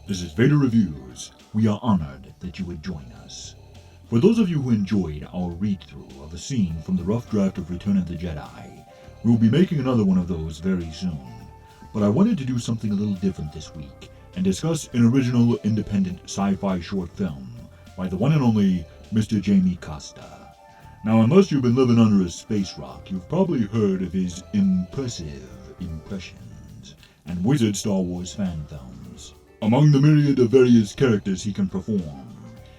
This is Vader Reviews. We are honored that you would join us. For those of you who enjoyed our read-through of a scene from the rough draft of Return of the Jedi, we will be making another one of those very soon. But I wanted to do something a little different this week and discuss an original independent sci-fi short film by the one and only Mr. Jamie Costa. Now, unless you've been living under a space rock, you've probably heard of his impressive impressions and wizard Star Wars fan films. Among the myriad of various characters he can perform,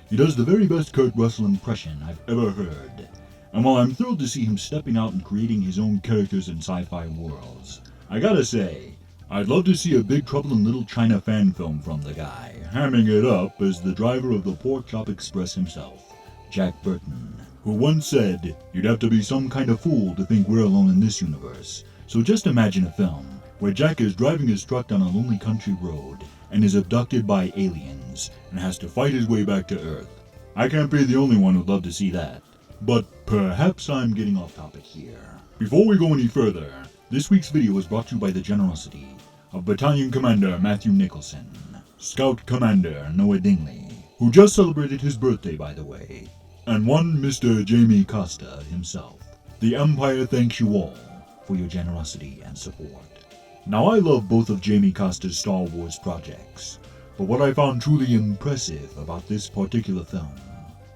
he does the very best Kurt Russell impression I've ever heard. And while I'm thrilled to see him stepping out and creating his own characters in sci-fi worlds, I gotta say, I'd love to see a Big Trouble in Little China fan film from the guy, hamming it up as the driver of the Pork Chop Express himself, Jack Burton, who once said, "You'd have to be some kind of fool to think we're alone in this universe." So just imagine a film where Jack is driving his truck down a lonely country road and is abducted by aliens and has to fight his way back to Earth. I can't be the only one who'd love to see that. But perhaps I'm getting off topic here. Before we go any further, this week's video was brought to you by the generosity of Battalion Commander Matthew Nicholson, Scout Commander Noah Dingley, who just celebrated his birthday by the way, and one Mr. Jamie Costa himself. The Empire thanks you all for your generosity and support. Now, I love both of Jamie Costa's Star Wars projects, but what I found truly impressive about this particular film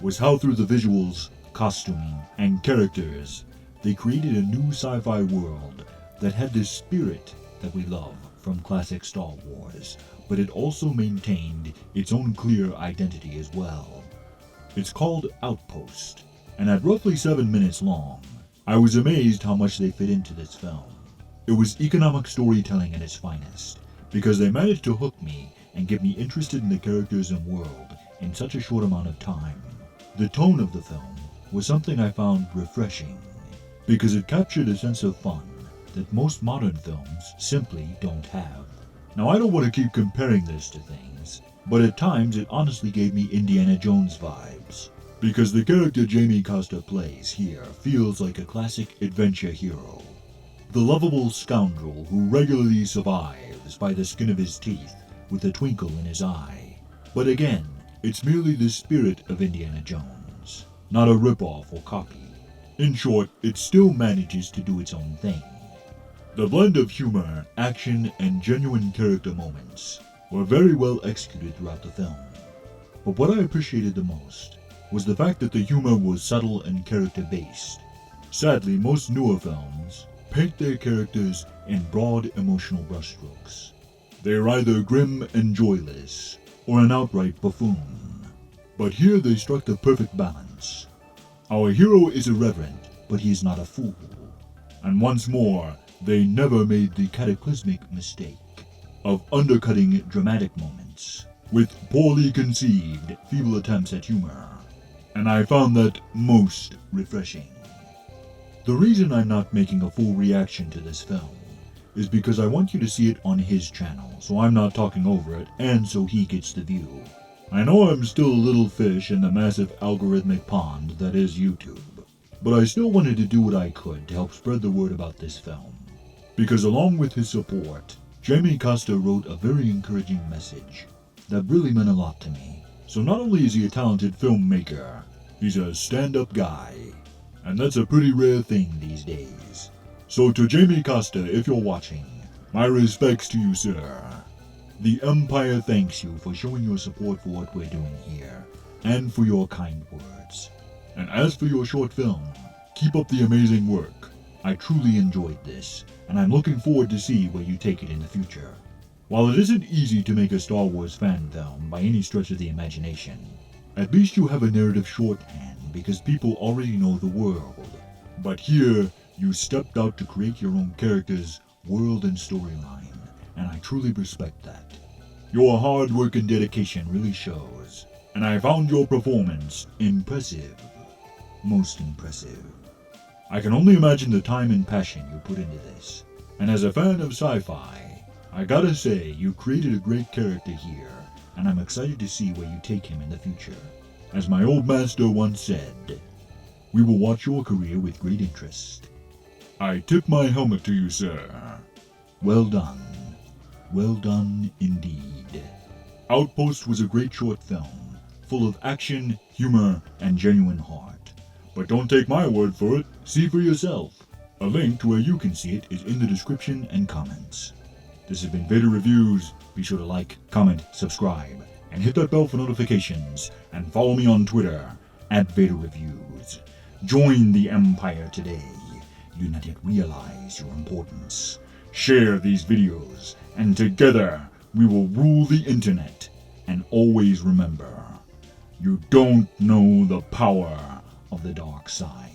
was how through the visuals, costuming, and characters, they created a new sci-fi world that had this spirit that we love from classic Star Wars, but it also maintained its own clear identity as well. It's called Outpost, and at roughly 7 minutes long, I was amazed how much they fit into this film. It was economic storytelling at its finest, because they managed to hook me and get me interested in the characters and world in such a short amount of time. The tone of the film was something I found refreshing, because it captured a sense of fun that most modern films simply don't have. Now, I don't want to keep comparing this to things, but at times it honestly gave me Indiana Jones vibes, because the character Jamie Costa plays here feels like a classic adventure hero. The lovable scoundrel who regularly survives by the skin of his teeth with a twinkle in his eye. But again, it's merely the spirit of Indiana Jones, not a ripoff or copy. In short, it still manages to do its own thing. The blend of humor, action, and genuine character moments were very well executed throughout the film. But what I appreciated the most was the fact that the humor was subtle and character-based. Sadly, most newer films paint their characters in broad emotional brushstrokes. They're either grim and joyless, or an outright buffoon. But here they struck the perfect balance. Our hero is irreverent, but he is not a fool. And once more, they never made the cataclysmic mistake of undercutting dramatic moments with poorly conceived, feeble attempts at humor. And I found that most refreshing. The reason I'm not making a full reaction to this film is because I want you to see it on his channel, so I'm not talking over it, and so he gets the view. I know I'm still a little fish in the massive algorithmic pond that is YouTube, but I still wanted to do what I could to help spread the word about this film. Because along with his support, Jamie Costa wrote a very encouraging message that really meant a lot to me. So not only is he a talented filmmaker, he's a stand-up guy. And that's a pretty rare thing these days. So to Jamie Costa, if you're watching, my respects to you, sir. The Empire thanks you for showing your support for what we're doing here, and for your kind words. And as for your short film, keep up the amazing work. I truly enjoyed this, and I'm looking forward to see where you take it in the future. While it isn't easy to make a Star Wars fan film by any stretch of the imagination, at least you have a narrative shorthand because people already know the world. But here, you stepped out to create your own characters, world, and storyline, and I truly respect that. Your hard work and dedication really shows, and I found your performance impressive. Most impressive. I can only imagine the time and passion you put into this, and as a fan of sci-fi, I gotta say you created a great character here, and I'm excited to see where you take him in the future. As my old master once said, we will watch your career with great interest. I tip my helmet to you, sir. Well done. Well done indeed. Outpost was a great short film, full of action, humor, and genuine heart. But don't take my word for it, see for yourself. A link to where you can see it is in the description and comments. This has been Vader Reviews. Be sure to like, comment, subscribe, and hit that bell for notifications, and follow me on Twitter, @Vader Reviews. Join the Empire today. You do not yet realize your importance. Share these videos, and together we will rule the internet. And always remember, you don't know the power of the dark side.